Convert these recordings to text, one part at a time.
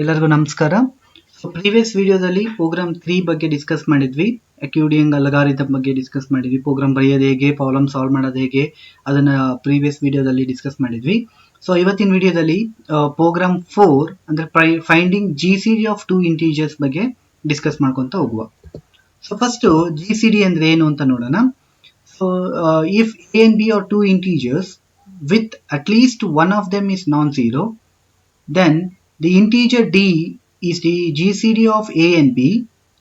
ಎಲ್ಲರಿಗೂ ನಮಸ್ಕಾರ. ಪ್ರೀವಿಯಸ್ ವಿಡಿಯೋದಲ್ಲಿ ಪ್ರೋಗ್ರಾಮ್ 3 ಬಗ್ಗೆ ಡಿಸ್ಕಸ್ ಮಾಡಿದ್ವಿ. ಅಕ್ಯೂಡಿಯಂಗ್ ಅಲ್ಗಾರಿದಮ್ ಬಗ್ಗೆ ಡಿಸ್ಕಸ್ ಮಾಡಿದ್ವಿ. ಪ್ರೋಗ್ರಾಮ್ ಬರೆಯೋದು ಹೇಗೆ, ಪ್ರಾಬ್ಲಮ್ ಸಾಲ್ವ್ ಮಾಡೋದು ಹೇಗೆ, ಅದನ್ನ ಪ್ರೀವಿಯಸ್ ವಿಡಿಯೋದಲ್ಲಿ ಡಿಸ್ಕಸ್ ಮಾಡಿದ್ವಿ. ಸೊ ಇವತ್ತಿನ ವಿಡಿಯೋದಲ್ಲಿ ಪ್ರೋಗ್ರಾಮ್ 4 ಅಂದ್ರೆ ಫೈಂಡಿಂಗ್ GCD ಆಫ್ 2 ಇಂಟೀಜರ್ಸ್ ಬಗ್ಗೆ ಡಿಸ್ಕಸ್ ಮಾಡ್ಕೊಂತ ಹೋಗುವ. ಸೊ ಫಸ್ಟ್ GCD ಅಂದ್ರೆ ಏನು ಅಂತ ನೋಡೋಣ. So if A and B are 2 integers with at least one of them is non-zero, then the integer d is the GCD of A and B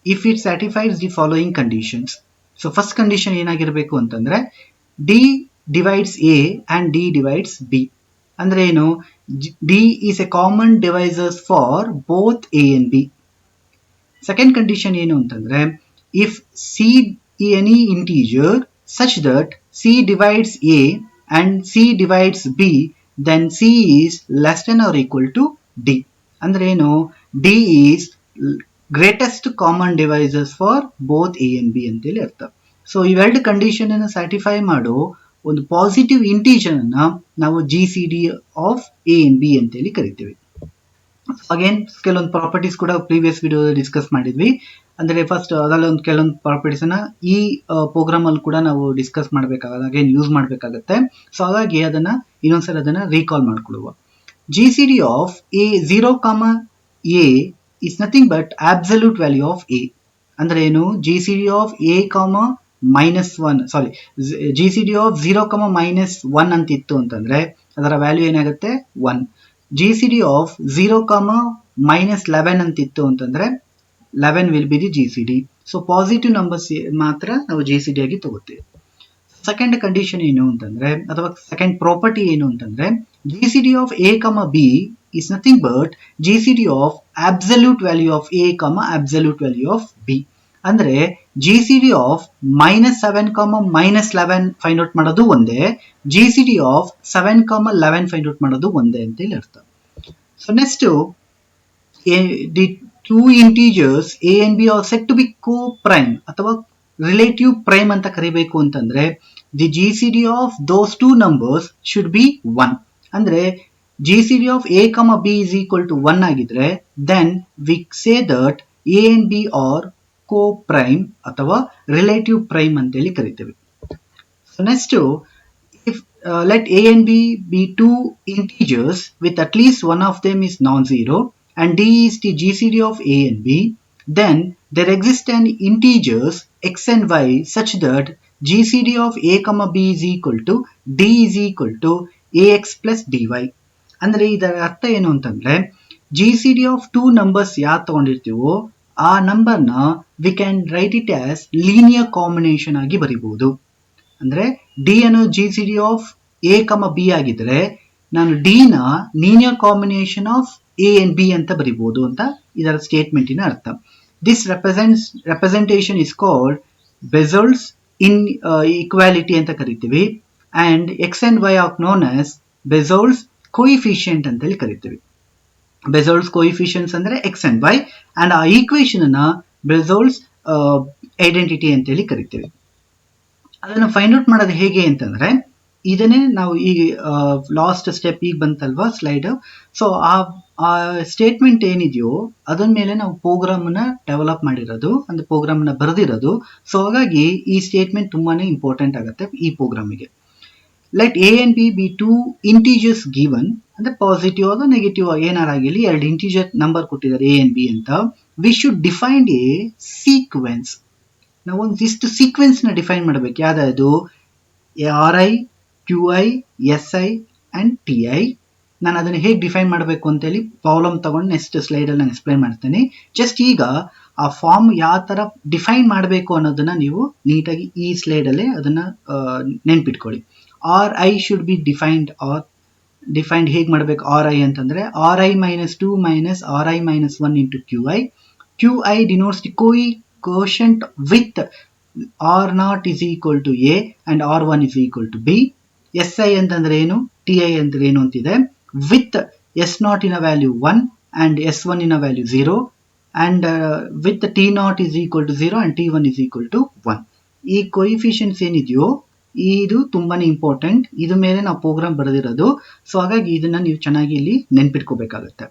if it satisfies the following conditions. So first condition ಏನಾಗಿರಬೇಕು ಅಂತಂದ್ರೆ d divides A and d divides B. ಅಂದ್ರೆ ಏನು, d is a common divisors for both A and B. Second condition ಏನು ಅಂತಂದ್ರೆ if C is any integer such that C divides A and C divides B, then C is less than or equal to D. ಅಂದ್ರೆ ಏನು, D is greatest common divisors for both A and B ಅಂತೇಳಿ ಅರ್ಥ. So ಇವೆರಡು condition ಅನ್ನು ಸ್ಯಾಟಿಫೈ ಮಾಡೋ ಒಂದು positive integer ಅನ್ನ ನಾವು GCD of A and B ಅಂತೇಳಿ ಕರಿತೀವಿ. ಅಗೇನ್ ಕೆಲವೊಂದು ಪ್ರಾಪರ್ಟೀಸ್ ಕೂಡ ಪ್ರೀವಿಯಸ್ ವಿಡಿಯೋದಲ್ಲಿ ಡಿಸ್ಕಸ್ ಮಾಡಿದ್ವಿ. ಅಂದ್ರೆ ಫಸ್ಟ್ ಅದರಲ್ಲಿ ಒಂದು ಕೆಲವೊಂದು ಪ್ರಾಪರ್ಟೀಸ್ ಅನ್ನ ಈ ಪ್ರೋಗ್ರಾಮ್ ಅಲ್ಲಿ ಕೂಡ ನಾವು ಡಿಸ್ಕಸ್ ಮಾಡಬೇಕಾಗುತ್ತೆ, ಅಗೇನ್ ಯೂಸ್ ಮಾಡಬೇಕಾಗುತ್ತೆ. ಸೊ ಹಾಗಾಗಿ ಅದನ್ನ ಇನ್ನೊಂದ್ಸಲ ಅದನ್ನ recall ಮಾಡ್ಕೊಳ್ಳುವ. GCD of A 0, A is nothing but absolute value of A. ಅಂದ್ರೆ ಏನು, GCD of A, -1 sorry GCD of 0, -1 ಅಂತ ಇತ್ತು ಅಂತಂದ್ರೆ ಅದರ ವ್ಯಾಲ್ಯೂ ಏನಾಗುತ್ತೆ 1. GCD of 0, -11 ಅಂತ ಇತ್ತು ಅಂತಂದ್ರೆ 11 will be the GCD. So positive numbers ಮಾತ್ರ ನಾವು GCD ಆಗಿ ತಗೋತೀವಿ. ಸೆಕೆಂಡ್ ಕಂಡೀಷನ್ ಏನು ಅಂತಂದ್ರೆ, ಅಥವಾ ಸೆಕೆಂಡ್ ಪ್ರಾಪರ್ಟಿ ಏನು ಅಂತಂದ್ರೆ, GCD of A, B is nothing but GCD of absolute value of A, absolute value of B. ಅಂದ್ರೆ GCD of -7, -11 ಫೈಂಡ್ ಔಟ್ ಮಾಡೋದು ಒಂದೇ, GCD of 7, 11 ಫೈಂಡ್ ಔಟ್ ಮಾಡೋದು ಒಂದೇ ಅಂತ ಹೇಳಿ ಅರ್ಥ. So next the two integers A and B are said to be co-prime ಅಥವಾ relative prime ಅಂತ ಕರಿಬೇಕು ಅಂತಂದ್ರೆ the GCD of those two numbers should be 1. ಅಂದ್ರೆ GCD of A, B is equal to 1 ಆಗಿದ್ರೆ then we say that A and B are co-prime ಅಥವಾ relative prime ಅಂತೇಳಿ ಕರಿತೀವಿ. So next if let A and B be two integers with at least one of them is non-zero and D is the GCD of A and B, then there exist an integers x and y such that GCD of A, B is equal to D is equal to AX plus DY. ಅಂದ್ರೆ ಇದರ ಅರ್ಥ ಏನು ಅಂತಂದ್ರೆ GCD of 2 numbers ಯಾವ್ದು ತಗೊಂಡಿರ್ತೀವೋ ಆ ನಂಬರ್ನ we can write it as linear combination ಆಗಿ ಬರಿಬಹುದು. ಅಂದ್ರೆ D ಅನ್ನೋ GCD of A, B ಆಗಿದ್ರೆ ನಾನು D ನ linear combination of A and B ಅಂತ ಬರಿಬಹುದು ಅಂತ ಇದರ ಸ್ಟೇಟ್ಮೆಂಟಿನ ಅರ್ಥ. This representation is called Bezold's inequality ಅಂತ ಕರಿತೀವಿ, and x and y are known as Bezold's coefficient ಅಂತ ಹೇಳಿ ಕರಿತೀವಿ. Bezold's coefficients ಅಂದ್ರೆ x and y, and ಆ ಈಕ್ವೇಶನ್ ಅನ್ನ Bezold's ಐಡೆಂಟಿಟಿ ಅಂತ ಹೇಳಿ ಕರಿತೀವಿ. ಅದನ್ನು ಫೈಂಡ್ ಔಟ್ ಮಾಡೋದು ಹೇಗೆ ಅಂತಂದ್ರೆ ಇದನ್ನೇ ನಾವು ಈ ಲಾಸ್ಟ್ ಸ್ಟೆಪ್ ಈಗ ಬಂತಲ್ವಾ ಸ್ಲೈಡ್. ಸೊ ಆ ಸ್ಟೇಟ್ಮೆಂಟ್ ಏನಿದೆಯೋ ಅದರ ಮೇಲೆ ನಾವು ಪ್ರೋಗ್ರಾಮ್ ನ ಡೆವಲಪ್ ಮಾಡಿರೋದು, ಅಂದ್ರೆ ಪ್ರೋಗ್ರಾಮ್ ನ ಬರೆದಿರೋದು. ಸೊ ಹಾಗಾಗಿ ಈ ಸ್ಟೇಟ್ಮೆಂಟ್ ತುಂಬಾನೇ ಇಂಪಾರ್ಟೆಂಟ್ ಆಗುತ್ತೆ ಈ ಪ್ರೋಗ್ರಾಮಿಗೆ. Let A and B be two integers given, ಅಂದ್ರೆ ಪಾಸಿಟಿವ್ ಅಥವಾ ನೆಗೆಟಿವ್ ಏನಾರಾಗಿರ್ಲಿ ಎರಡು ಇಂಟಿಜರ್ ನಂಬರ್ ಕೊಟ್ಟಿದ್ದಾರೆ A and B ಅಂತ. We should define a sequence. ನಾವು ಒಂದಿಷ್ಟು ಸೀಕ್ವೆನ್ಸ್ ನ ಡಿಫೈನ್ ಮಾಡಬೇಕು. ಯಾವ್ದು RI, QI, SI and TI. ನಾನು ಅದನ್ನ ಹೇಗೆ ಡಿಫೈನ್ ಮಾಡಬೇಕು ಅಂತೇಳಿ ಪ್ರಾಬ್ಲಮ್ ತಗೊಂಡು ನೆಕ್ಸ್ಟ್ ಸ್ಲೈಡ್ ಅಲ್ಲಿ ನಾನು ಎಕ್ಸ್ಪ್ಲೈನ್ ಮಾಡ್ತೇನೆ. ಜಸ್ಟ್ ಈಗ ಆ ಫಾರ್ಮ್ ಯಾವ ತರ ಡಿಫೈನ್ ಮಾಡಬೇಕು ಅನ್ನೋದನ್ನ ನೀವು ನೀಟಾಗಿ ಈ ಸ್ಲೈಡ್ ಅಲ್ಲೇ ಅದನ್ನ ನೆನ್ಪಿಟ್ಕೊಳ್ಳಿ. RI ಶುಡ್ ಬಿ ಡಿಫೈನ್ಡ್ ಹೇಗೆ ಮಾಡಬೇಕು RI ಅಂತಂದ್ರೆ RI -2 RI -1 into QI. QI denotes the quotient with R0 is equal to A and R1 is equal to B. SI ಅಂತಂದ್ರೆ ಏನು, TI ಅಂದ್ರೆ ಏನು ಅಂತಿದೆ. with S0 in a value 1 and S1 in a value 0 and with T0 is equal to 0 and T1 is equal to 1. ಈ coefficients ಏನಿದೆಯೋ ಇದು ತುಂಬಾನೇ important. ಇದ್ರ ಮೇಲೆ ನಾವು ಪ್ರೋಗ್ರಾಮ್ ಬರೆದಿರೋದು. ಸೊ ಹಾಗಾಗಿ ಇದನ್ನ ನೀವು ಚೆನ್ನಾಗಿ ಇಲ್ಲಿ ನೆನ್ಪಿಟ್ಕೋಬೇಕಾಗುತ್ತೆ.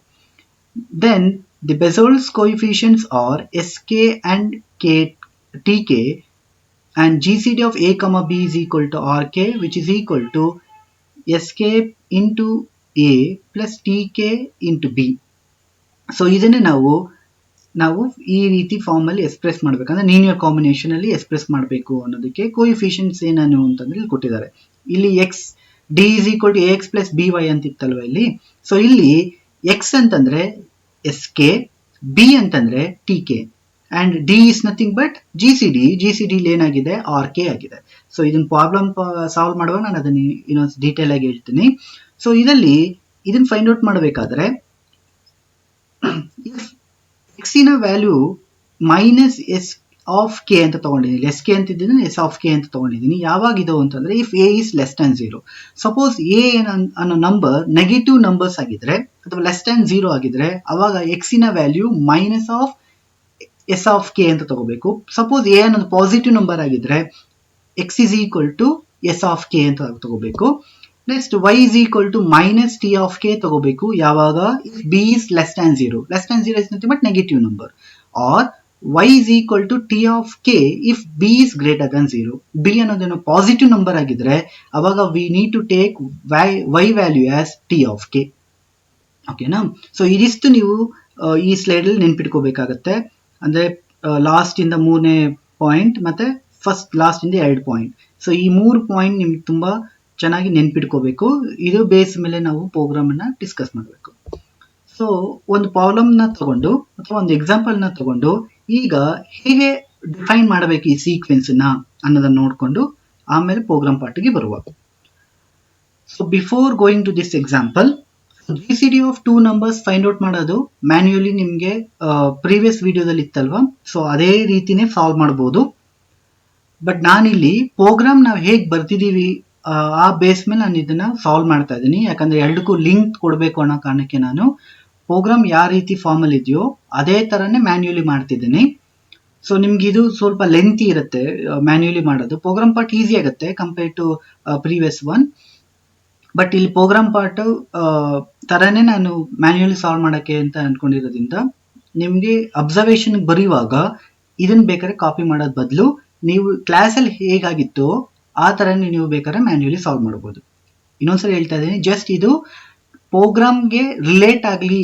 Then the Bezold's coefficients are sk and tk, and GCD of a comma b is equal to rk, which is equal to sk into a plus tk into b. So ಇದನ್ನೇ ನಾವು ಈ ರೀತಿ form ಅಲ್ಲಿ express ಮಾಡ್ಬೇಕಂದ್ರೆ linear combination ಅಲ್ಲಿ express ಮಾಡಬೇಕು ಅನ್ನೋದಕ್ಕೆ coefficients ಏನೇನು ಅಂತಂದ್ರೆ ಇಲ್ಲಿ ಕೊಟ್ಟಿದ್ದಾರೆ. ಇಲ್ಲಿ x d is equal to X plus B y ಅಂತ ಇತ್ತಲ್ವ ಇಲ್ಲಿ. ಸೊ ಇಲ್ಲಿ ಎಕ್ಸ್ ಅಂತಂದ್ರೆ ಎಸ್ ಕೆ, ಬಿ ಅಂತಂದ್ರೆ t k, and d is nothing but G C D ಏನಾಗಿದೆ ಆರ್ ಕೆ ಆಗಿದೆ. ಸೊ ಇದನ್ನ ಪ್ರಾಬ್ಲಮ್ ಸಾಲ್ವ್ ಮಾಡುವಾಗ ನಾನು ಅದನ್ನ ಇನ್ನೊಂದು ಡೀಟೇಲ್ ಆಗಿ ಹೇಳ್ತೀನಿ. ಸೊ ಇದನ್ನ ಫೈಂಡ್ ಔಟ್ ಮಾಡಬೇಕಾದ್ರೆ ಎಕ್ಸಿನ value minus S of K ಅಂತ ತಗೊಂಡಿದ್ದೀನಿ, ಎಸ್ ಕೆ ಅಂತಿದ್ದೀನಿ, ಎಸ್ ಆಫ್ ಕೆ ಅಂತ ತಗೊಂಡಿದ್ದೀನಿ. ಯಾವಾಗಿದು ಅಂತಂದ್ರೆ if A is less than 0. Suppose A ಅನ್ನೋ ನಂಬರ್ ನೆಗೆಟಿವ್ ನಂಬರ್ಸ್ ಆಗಿದ್ರೆ ಅಥವಾ ಲೆಸ್ ದ್ಯಾನ್ 0 ಆಗಿದ್ರೆ ಅವಾಗ ಎಕ್ಸಿನ value minus of S of K ಅಂತ ತಗೋಬೇಕು. ಸಪೋಸ್ ಎ ಅನ್ನೋದು ಪಾಸಿಟಿವ್ ನಂಬರ್ ಆಗಿದ್ರೆ X is equal to S of K ಅಂತ ತಗೋಬೇಕು. Next y is equal to minus t of k ತಗೋಬೇಕು. ಯಾವಾಗ if b is less than 0. Less than 0 is nothing but negative number. Or y is equal to t of k if b is greater than 0. b ಅನ್ನೋದೇನು positive number ಆಗಿದ್ರೆ ಅವಾಗ we need to take y value as t of k. ಓಕೆನಾ? So ಇದಿಷ್ಟು ನೀವು ಈ slide ಅಲ್ಲಿ ನೆನ್ಪಿಟ್ಕೋಬೇಕಾಗತ್ತೆ. ಅಂದ್ರೆ last ಇಂದ 3ನೇ ಪಾಯಿಂಟ್ ಮತ್ತೆ ಫಸ್ಟ್ ಲಾಸ್ಟ್ ಇಂದ 2 ಪಾಯಿಂಟ್. ಸೊ ಈ 3 ಪಾಯಿಂಟ್ ನಿಮ್ಗೆ ತುಂಬಾ ಚೆನ್ನಾಗಿ ನೆನ್ಪಿಟ್ಕೋಬೇಕು. ಇದು ಬೇಸ್ ಮೇಲೆ ನಾವು ಪ್ರೋಗ್ರಾಮ್ ಅನ್ನ ಡಿಸ್ಕಸ್ ಮಾಡಬೇಕು. ಸೊ ಒಂದು ಪ್ರಾಬ್ಲಮ್ ನ ತಗೊಂಡು ಅಥವಾ ಒಂದು ಎಕ್ಸಾಂಪಲ್ ನ ತಗೊಂಡು ಈಗ ಹೇಗೆ ಡಿಫೈನ್ ಮಾಡಬೇಕು ಈ ಸೀಕ್ವೆನ್ಸ್ ನ ಅನ್ನೋದನ್ನ ನೋಡ್ಕೊಂಡು ಆಮೇಲೆ ಪ್ರೋಗ್ರಾಮ್ ಪಾರ್ಟ್ಗೆ ಬರುವ. So before going to this example, GCD of 2 numbers find out ಮಾಡೋದು ಮ್ಯಾನ್ಯುಯಲಿ ನಿಮ್ಗೆ ಪ್ರೀವಿಯಸ್ ವಿಡಿಯೋದಲ್ಲಿ ಇತ್ತಲ್ವಾ. ಸೊ ಅದೇ ರೀತಿನೇ ಸಾಲ್ವ್ ಮಾಡಬಹುದು. ಬಟ್ ನಾನಿಲ್ಲಿ ಪ್ರೋಗ್ರಾಮ್ ನಾವು ಹೇಗೆ ಬರ್ತಿದೀವಿ ಆ ಬೇಸ್ ಮೇಲೆ ನಾನು ಇದನ್ನ ಸಾಲ್ವ್ ಮಾಡ್ತಾ ಇದ್ದೀನಿ. ಯಾಕಂದ್ರೆ ಎರಡಕ್ಕೂ ಲಿಂಕ್ ಕೊಡಬೇಕು ಅನ್ನೋ ಕಾರಣಕ್ಕೆ ನಾನು ಪ್ರೋಗ್ರಾಮ್ ಯಾವ ರೀತಿ ಫಾರ್ಮ್ ಅಲ್ಲಿ ಇದೆಯೋ ಅದೇ ತರನೇ ಮ್ಯಾನ್ಯುಯಲಿ ಮಾಡ್ತಿದ್ದೀನಿ. ಸೊ ನಿಮ್ಗೆ ಇದು ಸ್ವಲ್ಪ ಲೆಂತಿ ಇರುತ್ತೆ ಮ್ಯಾನ್ಯುಯಲಿ ಮಾಡೋದು. ಪ್ರೋಗ್ರಾಮ್ ಪಾರ್ಟ್ ಈಸಿ ಆಗುತ್ತೆ compare to previous one. But ಇಲ್ಲಿ ಪ್ರೋಗ್ರಾಮ್ ಪಾರ್ಟ್ ತರನೇ ನಾನು ಮ್ಯಾನ್ಯುಯಲಿ ಸಾಲ್ವ್ ಮಾಡಕ್ಕೆ ಅಂತ ಅನ್ಕೊಂಡಿರೋದ್ರಿಂದ ನಿಮ್ಗೆ ಅಬ್ಸರ್ವೇಷನ್ ಬರೆಯುವಾಗ ಇದನ್ನ ಬೇಕಾದ್ರೆ ಕಾಪಿ ಮಾಡೋದ್ ಬದಲು ನೀವು ಕ್ಲಾಸಲ್ಲಿ ಹೇಗಾಗಿತ್ತು ಆ ತರನೇ ನೀವು ಬೇಕಾದ್ರೆ ಮ್ಯಾನ್ಯುಯಲಿ ಸಾಲ್ವ್ ಮಾಡಬಹುದು. ಇನ್ನೊಂದ್ಸರಿ ಹೇಳ್ತಾ ಇದ್ದೀನಿ, ಜಸ್ಟ್ ಇದು ಪ್ರೋಗ್ರಾಮ್ಗೆ ರಿಲೇಟ್ ಆಗಲಿ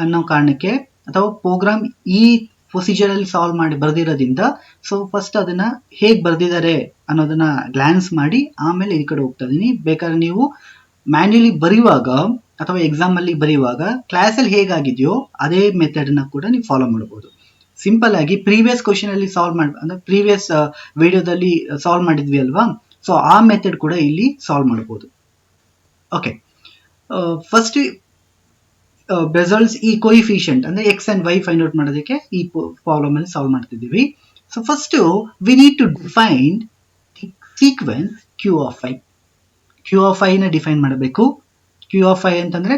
ಅನ್ನೋ ಕಾರಣಕ್ಕೆ ಅಥವಾ ಪ್ರೋಗ್ರಾಮ್ ಈ ಪ್ರೊಸೀಜರ್ ಅಲ್ಲಿ ಸಾಲ್ವ್ ಮಾಡಿ ಬರ್ದಿರೋದ್ರಿಂದ ಸೊ ಫಸ್ಟ್ ಅದನ್ನ ಹೇಗ್ ಬರ್ದಿದ್ದಾರೆ ಅನ್ನೋದನ್ನ ಗ್ಲಾನ್ಸ್ ಮಾಡಿ ಆಮೇಲೆ ಈ ಕಡೆ ಹೋಗ್ತಾ ಇದೀನಿ. ಬೇಕಾದ್ರೆ ನೀವು ಮ್ಯಾನ್ಯುಯಲಿ ಬರೆಯುವಾಗ ಅಥವಾ ಎಕ್ಸಾಮ್ ಅಲ್ಲಿ ಬರೆಯುವಾಗ ಕ್ಲಾಸಲ್ಲಿ ಹೇಗಾಗಿದೆಯೋ ಅದೇ ಮೆಥಡ್ ನ ಕೂಡ ನೀವು ಫಾಲೋ ಮಾಡಬಹುದು. ಸಿಂಪಲ್ ಆಗಿ ಪ್ರೀವಿಯಸ್ ಕ್ವಶನ್ ಅಲ್ಲಿ ಸಾಲ್ವ್ ಅಂದ್ರೆ ಪ್ರೀವಿಯಸ್ ವಿಡಿಯೋದಲ್ಲಿ ಸಾಲ್ವ್ ಮಾಡಿದ್ವಿ ಅಲ್ವಾ. ಸೊ ಆ ಮೆಥಡ್ ಕೂಡ ಇಲ್ಲಿ ಸಾಲ್ವ್ ಮಾಡಬಹುದು. ಓಕೆ, ಫಸ್ಟ್ ಬೆಸಲ್ಸ್ ಈ ಕೋಯಿಫಿಷಿಯಂಟ್ ಅಂದ್ರೆ x and y find out ಮಾಡೋದಕ್ಕೆ ಈ ಪ್ರಾಬ್ಲಮ್ ಅಲ್ಲಿ ಸಾಲ್ವ್ ಮಾಡ್ತಿದ್ದೀವಿ. So first we need to define sequence q of i. Q of i ನ ಡಿಫೈನ್ ಮಾಡಬೇಕು. ಕ್ಯೂ ಆಫ್ ಐ ಅಂತಂದ್ರೆ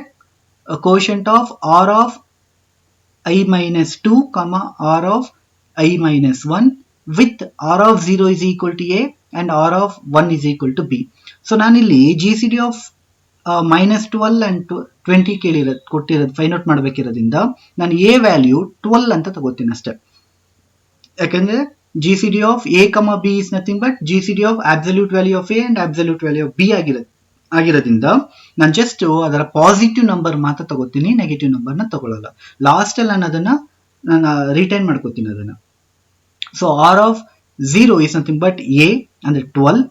quotient of R of i minus 2 comma r of i minus 1 with r of 0 is equal to a and r of 1 is equal to b. So ನಾನಿಲ್ಲಿ GCD of minus 12 and 20 ಕೊಟ್ಟಿರೋದು find out ಮಾಡಬೇಕಿರೋದ್ರಿಂದ ನಾನು a value 12 ಅಂತ ತಗೋತೀನಿ ಅಷ್ಟೇ. ಯಾಕಂದ್ರೆ GCD of a comma b is nothing but GCD of absolute value of a and absolute value of b ಆಗಿರೋದ್ರಿಂದ ನಾನು just ಅದರ ಪಾಸಿಟಿವ್ ನಂಬರ್ ಮಾತ್ರ ತಗೋತೀನಿ, ನೆಗೆಟಿವ್ ನಂಬರ್ ನ ತಗೊಳ್ಳಲ್ಲ. ಲಾಸ್ಟ್ ಅಲ್ಲಿ ನಾನು ರಿಟೈನ್ ಮಾಡ್ಕೋತೀನಿ ಅದನ್ನ. So R of 0 is nothing but A ಅಂದ್ರೆ 12,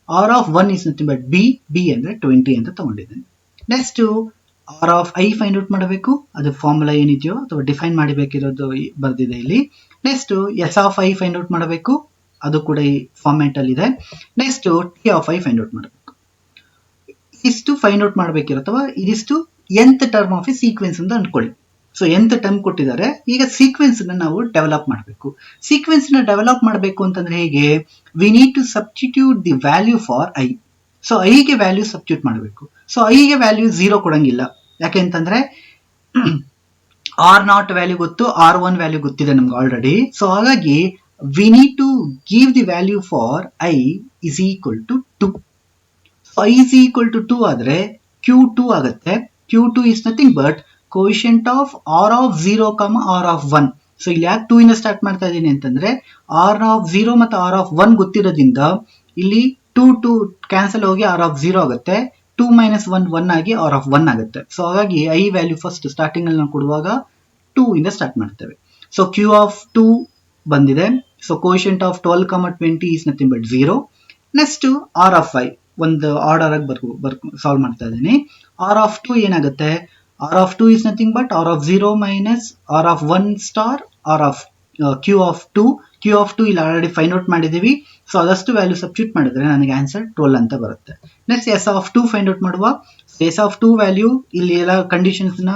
R of 1 is nothing but B ಅಂದ್ರೆ 20 ಅಂತ ತಗೊಂಡಿದ್ದೇನೆ. Next R of I find out ಮಾಡಬೇಕು. ಅದು ಫಾರ್ಮುಲಾ ಏನಿದೆಯೋ ಅಥವಾ ಡಿಫೈನ್ ಮಾಡಬೇಕಿರೋದು ಬರ್ದಿದೆ ಇಲ್ಲಿ. Next S of I find out ಮಾಡಬೇಕು, ಅದು ಕೂಡ ಈ ಫಾರ್ಮ್ಯಾಟ್ ಅಲ್ಲಿ ಇದೆ. Next T of I find out ಮಾಡಬೇಕು. ಇಷ್ಟು ಫೈಂಡ್ ಔಟ್ ಮಾಡಬೇಕಿರೋ ಅಥವಾ ಇದಿಷ್ಟು nth term of A sequence ಅಂತ ಅನ್ಕೊಳ್ಳಿ. ಸೊ ಎಂತ್ ಟರ್ಮ್ ಕೊಟ್ಟಿದ್ದಾರೆ. ಈಗ ಸೀಕ್ವೆನ್ಸ್ ನಾವು ಡೆವಲಪ್ ಮಾಡಬೇಕು. ಸೀಕ್ವೆನ್ಸ್ ನ ಡೆವಲಪ್ ಮಾಡಬೇಕು ಅಂತಂದ್ರೆ ಹೇಗೆ, we need to substitute the value for I. So ಐಗೆ ವ್ಯಾಲ್ಯೂ ಸಬ್ಸ್ಟಿಟ್ಯೂಟ್ ಮಾಡಬೇಕು. ಸೊ ಐಗೆ ವ್ಯಾಲ್ಯೂ 0 ಕೊಡಂಗಿಲ್ಲ. ಯಾಕೆಂತಂದ್ರೆ R0 ವ್ಯಾಲ್ಯೂ ಗೊತ್ತು, R1 ವ್ಯಾಲ್ಯೂ ಗೊತ್ತಿದೆ ನಮ್ಗೆ ಆಲ್ರೆಡಿ. ಸೊ ಹಾಗಾಗಿ we need to give the value for i is equal to 2. i is equal to 2 ಆದ್ರೆ Q2 ಆಗುತ್ತೆ. Q2 is nothing but quotient of R of 0, r of 1. So ಇಲ್ಲಿ ಯಾಕೆ 2 ಇಂದ start ಮಾಡ್ತಾ ಇದ್ದೀನಿ ಅಂತಂದ್ರೆ ಆರ್ ಆಫ್ 0 ಮತ್ತು ಆರ್ ಆಫ್ 1 ಗೊತ್ತಿರೋದ್ರಿಂದ ಇಲ್ಲಿ 2 ಕ್ಯಾನ್ಸಲ್ ಹೋಗಿ ಆರ್ ಆಫ್ 0 ಆಗುತ್ತೆ. 2 - 1 1 ಆಗಿ ಆರ್ ಆಫ್ 1 ಆಗುತ್ತೆ. ಸೊ ಹಾಗಾಗಿ ಐ ವ್ಯಾಲ್ಯೂ ಫಸ್ಟ್ ಸ್ಟಾರ್ಟಿಂಗ್ ಅಲ್ಲಿ ನಾವು ಕೊಡುವಾಗ 2 ಇಂದ ಸ್ಟಾರ್ಟ್ ಮಾಡ್ತೇವೆ. ಸೊ ಕ್ಯೂ ಆಫ್ 2 ಬಂದಿದೆ. So quotient of 12, 20 is nothing but 0. Next R of 5 ಒಂದು ಆರ್ಡರ್ ಆಗಿ ಸಾಲ್ವ್ ಮಾಡ್ತಾ ಇದ್ದೀನಿ. ಆರ್ ಆಫ್ 2 ಏನಾಗುತ್ತೆ? R of 2 is nothing but R of 0 minus r of 1 star r of q of 2. Q of 2 ಇಲ್ಲಿ already find out ಮಾಡಿದೀವಿ. So ಅದಷ್ಟು value substitute ಮಾಡಿದ್ರೆ ನನಗೆ ಆನ್ಸರ್ 12 ಅಂತ ಬರುತ್ತೆ. Next S of 2 find out ಮಾಡುವ. S of 2 value ಇಲ್ಲಿ ಎಲ್ಲ ಕಂಡೀಷನ್ಸ್ ನ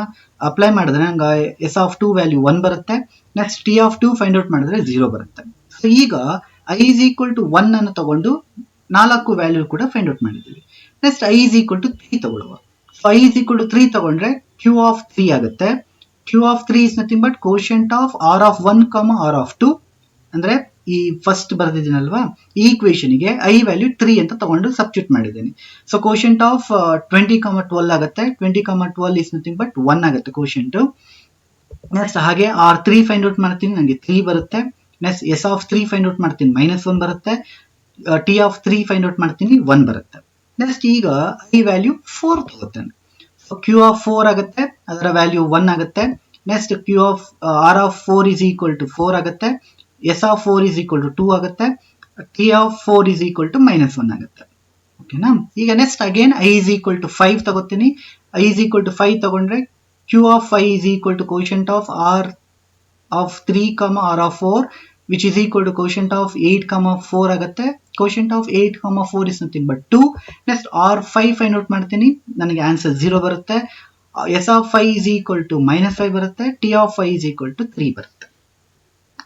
ಅಪ್ಲೈ ಮಾಡಿದ್ರೆ ನಂಗೆ ಎಸ್ ಆಫ್ 2 ವ್ಯಾಲ್ಯೂ 1 ಬರುತ್ತೆ. Next T of 2 find out ಮಾಡಿದ್ರೆ 0 ಬರುತ್ತೆ. ಸೊ ಈಗ ಐ ಈಸ್ ಈಕ್ವಲ್ ಟು 1 ಅನ್ನು ತಗೊಂಡು 4 ವ್ಯಾಲ್ಯೂ ಕೂಡ ಫೈಂಡ್ ಔಟ್ ಮಾಡಿದ್ದೀವಿ. Next I is equal to 3 ತಗೊಳ್ಳುವ. So I is equal to 3 ತಗೊಂಡ್ರೆ ಕ್ಯೂ ಆಫ್ 3 ಆಗುತ್ತೆ. Q of 3 is nothing but quotient of R of 1, R of 2. ಅಂದ್ರೆ ಈ ಫಸ್ಟ್ ಬರೆದಿದ್ದೀನಲ್ವಾ, ಈ ಈಕ್ವೇಶನ್ ಗೆ ಐ ವ್ಯಾಲ್ಯೂ 3 ಅಂತ ತಗೊಂಡು ಸಬ್ಸ್ಟಿಟ್ಯೂಟ್ ಮಾಡಿದ್ದೀನಿ. ಸೊ ಕೋಶಿಯಂಟ್ ಆಫ್ 20, 12 ಆಗುತ್ತೆ. 20, 12 ಇಸ್ ನಥಿಂಗ್ ಬಟ್ 1 ಆಗುತ್ತೆ ಕೋಶಿಯಂಟ್. ನೆಕ್ಸ್ಟ್ ಹಾಗೆ ಆರ್ 3 ಫೈಂಡ್ ಔಟ್ ಮಾಡ್ತೀನಿ, ನನಗೆ 3 ಬರುತ್ತೆ. Next S of 3 find out ಮಾಡ್ತೀನಿ, -1 ಬರುತ್ತೆ. ಟಿ ಆಫ್ 3 ಫೈಂಡ್ ಔಟ್ ಮಾಡ್ತೀನಿ, 1 ಬರುತ್ತೆ. ನೆಕ್ಸ್ಟ್ ಈಗ ಐ ವ್ಯಾಲ್ಯೂ 4 ತಗೋತೇನೆ. ಸೊ ಕ್ಯೂ ಆಫ್ 4 ಆಗುತ್ತೆ, ಅದರ ವ್ಯಾಲ್ಯೂ 1 ಆಗುತ್ತೆ. Next Q of R of 4 is equal to 4 ಆಗುತ್ತೆ. S of 4 is equal to 2 ಆಗುತ್ತೆ. T of 4 is equal to -1 ಆಗುತ್ತೆ. ಓಕೆನಾ? ಈಗ next again I is equal to 5 ತಗೋತೀನಿ. ಐ ಇಸ್ ಈಕ್ವಲ್ ಟು 5 ತಗೊಂಡ್ರೆ Q of 5 is equal to quotient of R of 3, R of 4 which is equal to quotient of 8, 4 ಆಗುತ್ತೆ. quotient of 8, 4 is nothing but 2. next r 5 find out ಮಾಡ್ತೀನಿ, ನನಗೆ answer 0 ಬರುತ್ತೆ. s of 5 is equal to -5 ಬರುತ್ತೆ. t of 5 is equal to 3 ಬರುತ್ತೆ.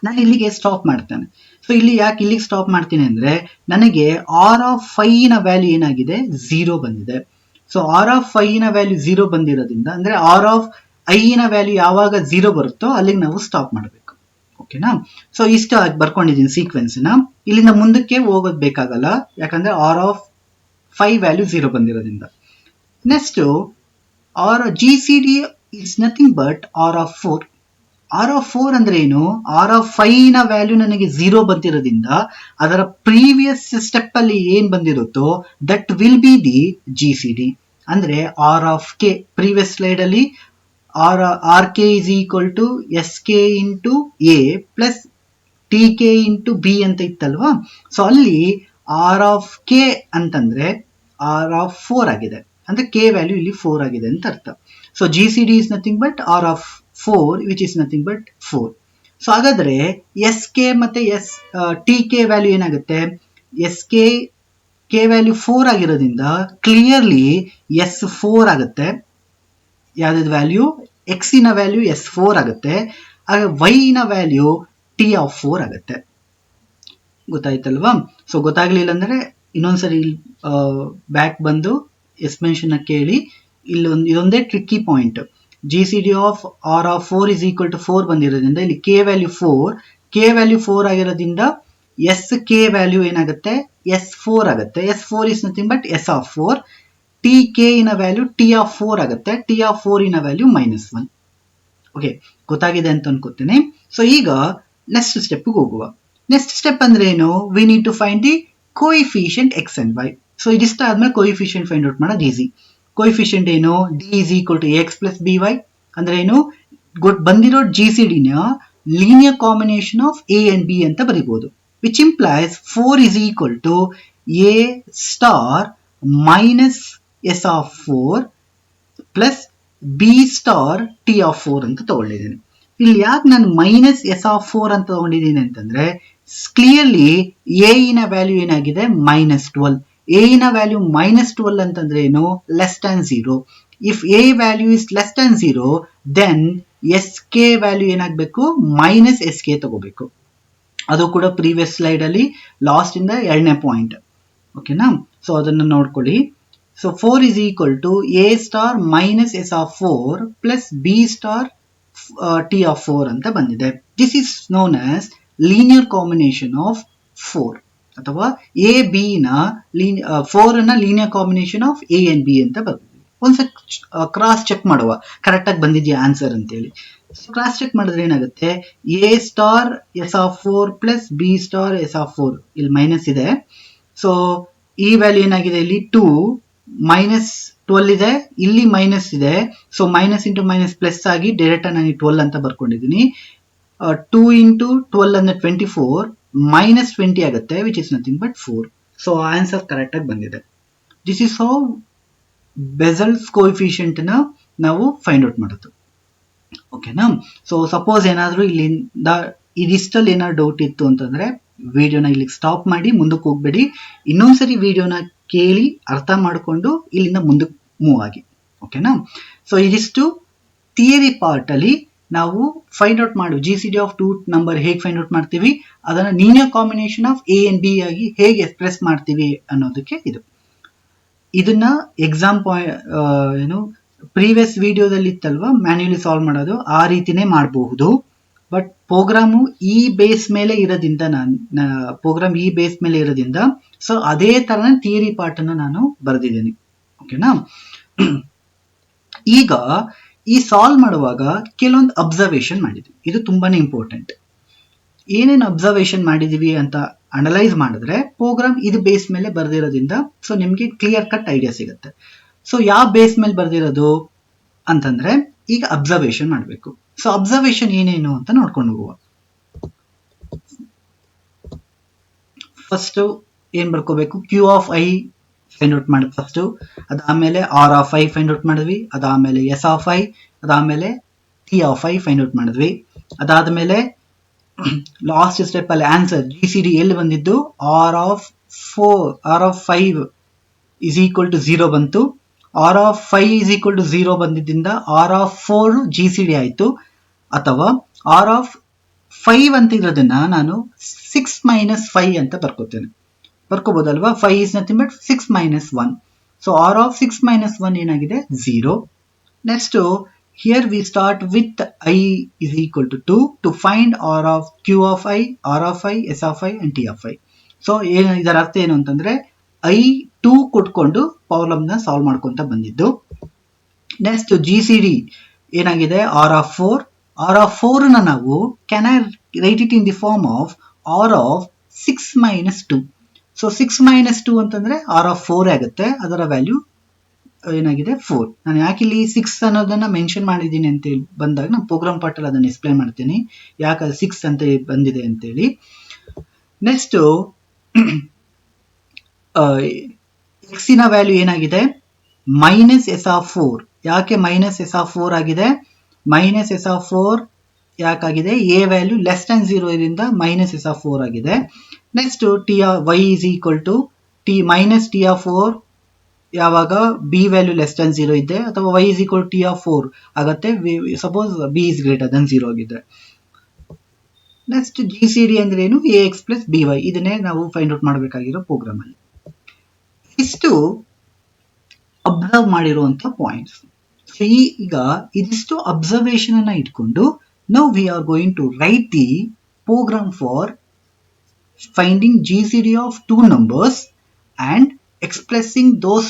ನಾನು ಇಲ್ಲಿಗೆ stop ಮಾಡ್ತೇನೆ. So ಇಲ್ಲಿ ಯಾಕೆ ಇಲ್ಲಿಗೆ ಸ್ಟಾಪ್ ಮಾಡ್ತೀನಿ ಅಂದ್ರೆ ನನಗೆ ಆರ್ ಆಫ್ 5 ನ ವ್ಯಾಲ್ಯೂ ಏನಾಗಿದೆ? 0 ಬಂದಿದೆ. ಸೊ ಆರ್ ಆಫ್ 5 ನ ವ್ಯಾಲ್ಯೂ 0 ಬಂದಿರೋದ್ರಿಂದ ಅಂದ್ರೆ ಆರ್ ಆಫ್ ಐ ನ ವ್ಯಾಲ್ಯೂ ಯಾವಾಗ 0 ಬರುತ್ತೋ ಅಲ್ಲಿಗೆ ನಾವು ಸ್ಟಾಪ್ ಮಾಡಬೇಕು. ಓಕೆನಾ? ಸೊ ಇಷ್ಟ ಬರ್ಕೊಂಡಿದ್ದೀನಿ ಸೀಕ್ವೆನ್ಸ್ ನ. ಇಲ್ಲಿಂದ ಮುಂದಕ್ಕೆ ಹೋಗೋದು ಬೇಕಾಗಲ್ಲ, ಯಾಕಂದ್ರೆ ಆರ್ ಆಫ್ 5 ವ್ಯಾಲ್ಯೂ 0 ಬಂದಿರೋದ್ರಿಂದ. Next R G C D is nothing but R of 4. R of 4 ಅಂದ್ರೆ ಏನು? ಆರ್ ಆಫ್ 5 ನ ವ್ಯಾಲ್ಯೂ ನನಗೆ 0 ಬಂದಿರೋದ್ರಿಂದ ಅದರ ಪ್ರೀವಿಯಸ್ ಸ್ಟೆಪ್ ಅಲ್ಲಿ ಏನ್ ಬಂದಿರುತ್ತೋ that will be the G C D. ಅಂದ್ರೆ R of K previous slide ಅಲ್ಲಿ R K is equal to S K into A plus T K into B ಅಂತ ಇತ್ತಲ್ವಾ. ಸೊ ಅಲ್ಲಿ ಆರ್ ಆಫ್ ಕೆ ಅಂತಂದ್ರೆ R of 4 ಆಗಿದೆ, ಅಂದ್ರೆ K value ಇಲ್ಲಿ 4 ಆಗಿದೆ ಅಂತ ಅರ್ಥ. So G C D is nothing but R of 4 which is nothing but 4. So ಹಾಗಾದ್ರೆ ಎಸ್ ಕೆ ಮತ್ತೆ ಎಸ್ ಟಿ ಕೆ ವ್ಯಾಲ್ಯೂ ಏನಾಗುತ್ತೆ? ಎಸ್ ಕೆ ವ್ಯಾಲ್ಯೂ 4 ಆಗಿರೋದ್ರಿಂದ ಕ್ಲಿಯರ್ಲಿ ಎಸ್ 4 ಆಗುತ್ತೆ. ಯಾವ್ದು ವ್ಯಾಲ್ಯೂ? ಎಕ್ಸ್ ನ ವ್ಯಾಲ್ಯೂ S4 ಆಗುತ್ತೆ. ಹಾಗೆ ವೈ ನ ವ್ಯಾಲ್ಯೂ ಟಿ ಆಫ್ 4 ಆಗುತ್ತೆ. ಗೊತ್ತಾಯ್ತಲ್ವಾ? ಸೊ ಗೊತ್ತಾಗ್ಲಿಲ್ಲ ಅಂದ್ರೆ ಇನ್ನೊಂದ್ಸರಿ ಬ್ಯಾಕ್ ಬಂದು ಎಕ್ಸ್ಪ್ಲನೇಷನ್ ಕೇಳಿ. ಇದೊಂದೇ tricky point. G C D of R of 4 is equal to 4 ಬಂದಿರೋದ್ರಿಂದ ಇಲ್ಲಿ ಕೆ ವ್ಯಾಲ್ಯೂ 4, ಕೆ ವ್ಯಾಲ್ಯೂ 4 ಆಗಿರೋದ್ರಿಂದ ಎಸ್ ಕೆ ವ್ಯಾಲ್ಯೂ ಏನಾಗುತ್ತೆ? S4 ಆಗುತ್ತೆ. S4 is nothing but S of 4. T K ಇನ ವ್ಯಾಲ್ಯೂ ಟಿ ಆಫ್ 4 ಆಗುತ್ತೆ. T of 4 ಇನ value -1. Okay, ಗೊತ್ತಾಗಿದೆ ಅಂತ ಅನ್ಕೋತೀನಿ. ಸೊ ಈಗ ನೆಕ್ಸ್ಟ್ ಸ್ಟೆಪ್ ಹೋಗುವ. ನೆಕ್ಸ್ಟ್ ಸ್ಟೆಪ್ ಅಂದ್ರೆ ಏನು? We need to find the coefficient X and Y. So ಇದಿಷ್ಟ ಆದ್ಮೇಲೆ ಕೋಎಫಿಷಿಯಂಟ್ ಫೈಂಡ್ ಔಟ್ ಮಾಡೋದು ಈಸಿ. ಕೋಎಫಿಷಿಯಂಟ್ ಏನು? D is equal to X plus B Y. ಅಂದ್ರೆ ಏನು? ಬಂದಿರೋ ಜಿ ಸಿ ಡಿ ನ linear combination of A and B ಅಂತ ಬರೀಬಹುದು. Which implies 4 is equal to A star minus S of 4 plus B star T of 4 ಅಂತ ತಗೊಂಡಿದ್ದೀನಿ. ಇಲ್ಲಿ ಯಾಕೆ ನಾನು ಮೈನಸ್ ಎಸ್ ಆಫ್ 4 ಅಂತ ತಗೊಂಡಿದ್ದೀನಿ ಅಂತಂದ್ರೆ ಕ್ಲಿಯರ್ಲಿ ಎ ನ ವ್ಯಾಲ್ಯೂ ಏನಾಗಿದೆ? -12. ಎ ನ ವ್ಯಾಲ್ಯೂ -12 ಅಂತಂದ್ರೆ ಏನು? Less than 0. If A value is less than 0 then S K value ಏನಾಗಬೇಕು? ಮೈನಸ್ ಎಸ್ ಕೆ ತಗೋಬೇಕು. ಅದು ಕೂಡ ಪ್ರೀವಿಯಸ್ ಸ್ಲೈಡ್ ಅಲ್ಲಿ ಲಾಸ್ಟ್ ಇಂದ 2ನೇ ಪಾಯಿಂಟ್. ಓಕೆನಾ? ಸೊ ಅದನ್ನ ನೋಡ್ಕೊಳ್ಳಿ. So 4 is equal to a star minus s of 4 plus b star t of 4 ಅಂತ ಬಂದಿದೆ. This is known as linear combination of 4 ಅಥವಾ a b ನ 4 ನ linear combination of a and b ಅಂತ ಬರ್ತದೆ. ಒಂದ್ಸಲ ಕ್ರಾಸ್ ಚೆಕ್ ಮಾಡುವ correct ಆಗಿ ಬಂದಿದೆಯಾ ಆನ್ಸರ್ ಅಂತೇಳಿ. ಕ್ರಾಸ್ ಚೆಕ್ ಮಾಡಿದ್ರೆ ಏನಾಗುತ್ತೆ, A star S of 4 plus B star S of 4 ಇಲ್ಲಿ ಮೈನಸ್ ಇದೆ. ಸೊ ಈ ವ್ಯಾಲ್ಯೂ ಏನಾಗಿದೆ, ಇಲ್ಲಿ 2 ಮೈನಸ್ 12 ಇದೆ, ಇಲ್ಲಿ ಮೈನಸ್ ಇದೆ. So minus into minus plus ಆಗಿ ಡೈರೆಕ್ಟ್ ನಾನು 12 ಅಂತ ಬರ್ಕೊಂಡಿದ್ದೀನಿ. 2 ಇಂಟು 12 ಅಂದ್ರೆ 24 ಮೈನಸ್ 20 ಆಗುತ್ತೆ, which is nothing but 4. So answer correct ಆಗಿ ಬಂದಿದೆ. ದಿಸ್ ಇಸ್ ಹೌ ಬೆಸೆಲ್ಸ್ ಕೋಎಫಿಷಿಯಂಟ್ ನ ನಾವು ಫೈಂಡ್ ಔಟ್ ಮಾಡೋದು. ಓಕೆನಾ? ಸೊ ಸಪೋಸ್ ಏನಾದ್ರು ಇಲ್ಲಿಂದ ಇದಿಷ್ಟಲ್ಲಿ ಏನಾದ್ರು ಡೌಟ್ ಇತ್ತು ಅಂತಂದ್ರೆ ವಿಡಿಯೋನ ಇಲ್ಲಿಗೆ ಸ್ಟಾಪ್ ಮಾಡಿ ಮುಂದಕ್ಕೆ ಹೋಗ್ಬೇಡಿ. ಇನ್ನೊಂದ್ಸರಿ ವಿಡಿಯೋನ ಕೇಳಿ ಅರ್ಥ ಮಾಡಿಕೊಂಡು ಇಲ್ಲಿಂದ ಮುಂದಕ್ಕೆ ಮೂವ್ ಆಗಿ. ಓಕೆನಾ? ಸೊ ಇದಿಷ್ಟು ಥಿಯರಿ ಪಾರ್ಟ್ ಅಲ್ಲಿ ನಾವು ಫೈಂಡ್ ಔಟ್ ಮಾಡಿ GCD ಆಫ್ 2 ನಂಬರ್ ಹೇಗೆ ಫೈಂಡ್ ಔಟ್ ಮಾಡ್ತೀವಿ, ಅದನ್ನ linear combination of A and B ಆಗಿ ಹೇಗೆ ಎಕ್ಸ್ಪ್ರೆಸ್ ಮಾಡ್ತೀವಿ ಅನ್ನೋದಕ್ಕೆ ಇದು. ಇದನ್ನ ಎಕ್ಸಾಮ್ ಏನು ಪ್ರೀವಿಯಸ್ ವಿಡಿಯೋದಲ್ಲಿ ಇತ್ತಲ್ವಾ ಮ್ಯಾನ್ಯುಯಲಿ ಸಾಲ್ವ್ ಮಾಡೋದು, ಆ ರೀತಿನೇ ಮಾಡಬಹುದು. ಬಟ್ ಪ್ರೋಗ್ರಾಮು ಈ ಬೇಸ್ ಮೇಲೆ ಇರೋದ್ರಿಂದ ಸೊ ಅದೇ ತರ ಥಿಯರಿ ಪಾರ್ಟ್ ಅನ್ನ ನಾನು ಬರೆದಿದ್ದೀನಿ. ಓಕೆನಾ? ಈಗ ಈ ಸಾಲ್ವ್ ಮಾಡುವಾಗ ಕೆಲವೊಂದು ಅಬ್ಸರ್ವೇಷನ್ ಮಾಡಿದ್ವಿ, ಇದು ತುಂಬಾನೇ ಇಂಪಾರ್ಟೆಂಟ್. ಏನೇನು ಅಬ್ಸರ್ವೇಷನ್ ಮಾಡಿದೀವಿ ಅಂತ ಅನಲೈಸ್ ಮಾಡಿದ್ರೆ ಪ್ರೋಗ್ರಾಮ್ ಇದು ಬೇಸ್ ಮೇಲೆ ಬರ್ದಿರೋದ್ರಿಂದ ಸೊ ನಿಮ್ಗೆ ಕ್ಲಿಯರ್ ಕಟ್ ಐಡಿಯಾ ಸಿಗುತ್ತೆ. ಸೊ ಯಾವ ಬೇಸ್ ಮೇಲೆ ಬರ್ದಿರೋದು ಅಂತಂದ್ರೆ ಈಗ ಅಬ್ಸರ್ವೇಷನ್ ಮಾಡಬೇಕು. ಸೊ ಅಬ್ಸರ್ವೇಷನ್ ಏನೇನು ಅಂತ ನೋಡ್ಕೊಂಡು ಹೋಗುವ. ಫಸ್ಟ್ ಏನ್ ಬರ್ಕೋಬೇಕು, Q of I find out ಮಾಡಿ ಫಸ್ಟ್, ಅದಾದ್ಮೇಲೆ R of I find out ಮಾಡಿದ್ವಿ, ಅದಾದ್ಮೇಲೆ ಎಸ್ ಆಫ್ ಐ, ಅದಾದ್ಮೇಲೆ T of I find out ಮಾಡಿದ್ವಿ. ಅದಾದ್ಮೇಲೆ ಲಾಸ್ಟ್ ಸ್ಟೆಪ್ ಅಲ್ಲಿ ಆನ್ಸರ್ GCD ಎಲ್ಲಿ ಬಂದಿದ್ದು, R of 5 is equal to 0 ಬಂತು. R of 5 is equal to 0 ಬಂದಿದ್ದರಿಂದ ಆರ್ ಆಫ್ 4 GCD ಆಯ್ತು. ಅಥವಾ ಆರ್ ಆಫ್ 5 ಅಂತ ಇರೋದನ್ನ ನಾನು 6 ಮೈನಸ್ 5 ಅಂತ ಬರ್ಕೋಬಹುದಲ್ವಾ. 5 is nothing but 6 minus 1. So R of 6 minus 1 ಏನಾಗಿದೆ, 0. Next here we start with I is equal to 2 to find R of Q of I, R of I, S of I and T of I. So ಇದರ ಅರ್ಥ ಏನು ಅಂತಂದ್ರೆ I 2 ಕೊಟ್ಕೊಂಡು problem ನ solve ಮಾಡ್ಕೊಂತ ಬಂದಿದ್ದು. Next GCD ಏನಾಗಿದೆ, R of 4. R of 4 ನ ನಾವು can I write it in the form of R of 6 minus 2. So 6 minus 2 ಅಂತಂದ್ರೆ R of 4 ಆಗುತ್ತೆ. ಅದರ ವ್ಯಾಲ್ಯೂ ಏನಾಗಿದೆ, 4. ನಾನು ಯಾಕೆ ಇಲ್ಲಿ 6 ಅನ್ನೋದನ್ನ ಮೆನ್ಷನ್ ಮಾಡಿದ್ದೀನಿ ಅಂತ ಬಂದಾಗ ನಾನು ಪ್ರೋಗ್ರಾಮ್ ಪಾರ್ಟ್ ಅಲ್ಲಿ ಅದನ್ನ ಎಕ್ಸ್ಪ್ಲೈನ್ ಮಾಡ್ತೀನಿ ಯಾಕೆ 6 ಅಂತ ಬಂದಿದೆ ಅಂತೇಳಿ. ನೆಕ್ಸ್ಟ್ ಎಕ್ಸಿನ ವ್ಯಾಲ್ಯೂ ಏನಾಗಿದೆ, ಮೈನಸ್ ಎಸ್ ಆಫ್ 4. ಯಾಕೆ ಮೈನಸ್ ಎಸ್ ಆಫ್ 4 ಆಗಿದೆ, ಮೈನಸ್ ಎಸ್ ಆಫ್ 4 ಯಾಕಾಗಿದೆ, ಎ ವ್ಯಾಲ್ಯೂ ಲೆಸ್ ದನ್ 0 ಇದರಿಂದ ಮೈನಸ್ ಎಸ್ ಆಫ್ 4 ಆಗಿದೆ. Next T Y is equal to T minus T of 4 ಯಾವಾಗ ಬಿ ವ್ಯಾಲ್ಯೂ ಲೆಸ್ ದನ್ 0 ಇದೆ, ಅಥವಾ y is equal to t of 4 ಆಗತ್ತೆ suppose b is greater than 0 ಆಗಿದ್ರೆ. Next GCD ಅಂದ್ರೆ ಏನು, ax plus by. ಇದನ್ನೇ ನಾವು ಫೈಂಡ್ ಔಟ್ ಮಾಡಬೇಕಾಗಿರೋ ಪ್ರೋಗ್ರಾಮ್ ಅಲ್ಲಿ. ಇಷ್ಟು ಅಬ್ಸರ್ವ್ ಮಾಡಿರುವಂತ ಪಾಯಿಂಟ್ಸ್. ಸೊ ಈಗ ಇದಿಷ್ಟು ಅಬ್ಸರ್ವೇಷನ್ ಅನ್ನ ಇಟ್ಕೊಂಡು ನಾವು we are going to write the program for finding GCD of 2 numbers and expressing those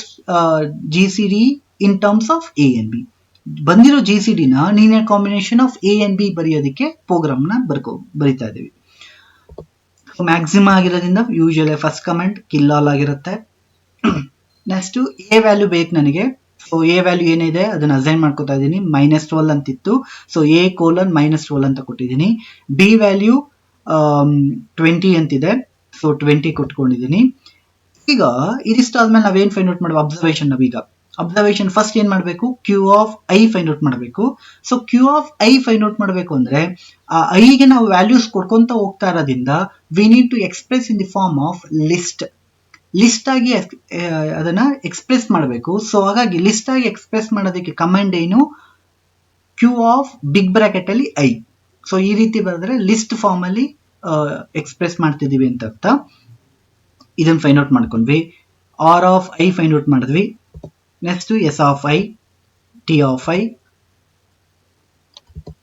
GCD in terms of A and B. ಬಂದಿರೋ GCD ನ linear combination of A and B ಬರೆಯೋದಕ್ಕೆ program ನ ಬರಿತಾ ಇದೀವಿ. Maximum ಆಗಿರೋದ್ರಿಂದ usually first comment kill all ಆಗಿರುತ್ತೆ. Next A value ಬೇಕು ನನಗೆ. ಸೊ ಎ ವ್ಯಾಲ್ಯೂ ಏನಿದೆ ಅದನ್ನ ಅಸೈನ್ ಮಾಡ್ಕೊತಾ ಇದ್ದೀನಿ. -12 ಅಂತಿತ್ತು, ಸೊ A: -12 ಅಂತ ಕೊಟ್ಟಿದ್ದೀನಿ. ಬಿ ವ್ಯಾಲ್ಯೂ 20 ಅಂತಿದೆ, ಸೊ 20 ಕೊಟ್ಕೊಂಡಿದ್ದೀನಿ. ಈಗ ಇದಿಷ್ಟಾದ್ಮೇಲೆ ನಾವೇನ್ ಫೈಂಡ್ ಔಟ್ ಮಾಡುವ, ಅಬ್ಸರ್ವೇಷನ್. ನಾವೀಗ ಅಬ್ಸರ್ವೇಷನ್ ಫಸ್ಟ್ ಏನ್ ಮಾಡಬೇಕು, Q of I find out ಮಾಡಬೇಕು. So Q of I find out ಮಾಡಬೇಕು ಅಂದ್ರೆ ಆ ಐಗೆ ನಾವು ವ್ಯಾಲ್ಯೂಸ್ ಕೊಡ್ಕೊಂತ ಹೋಗ್ತಾ ಇರೋದ್ರಿಂದ we need to express in the form of list ಆಗಿ ಅದನ್ನ ಎಕ್ಸ್ಪ್ರೆಸ್ ಮಾಡಬೇಕು. ಸೊ ಹಾಗಾಗಿ ಲಿಸ್ಟ್ ಆಗಿ ಎಕ್ಸ್ಪ್ರೆಸ್ ಮಾಡೋದಕ್ಕೆ ಕಮಾಂಡ್ ಏನು, ಕ್ಯೂ ಆಫ್ ಬಿಗ್ ಬ್ರಾಕೆಟ್ ಅಲ್ಲಿ ಐ. ಸೊ ಈ ರೀತಿ ಬರೆದ್ರೆ ಲಿಸ್ಟ್ ಫಾರ್ಮ್ ಅಲ್ಲಿ ಎಕ್ಸ್ಪ್ರೆಸ್ ಮಾಡ್ತಿದೀವಿ ಅಂತ ಅರ್ಥ. ಇದನ್ನ ಫೈಂಡ್ ಔಟ್ ಮಾಡ್ಕೊಂಡ್ವಿ. R of I find out ಮಾಡಿದ್ವಿ. Next S of I, T of I,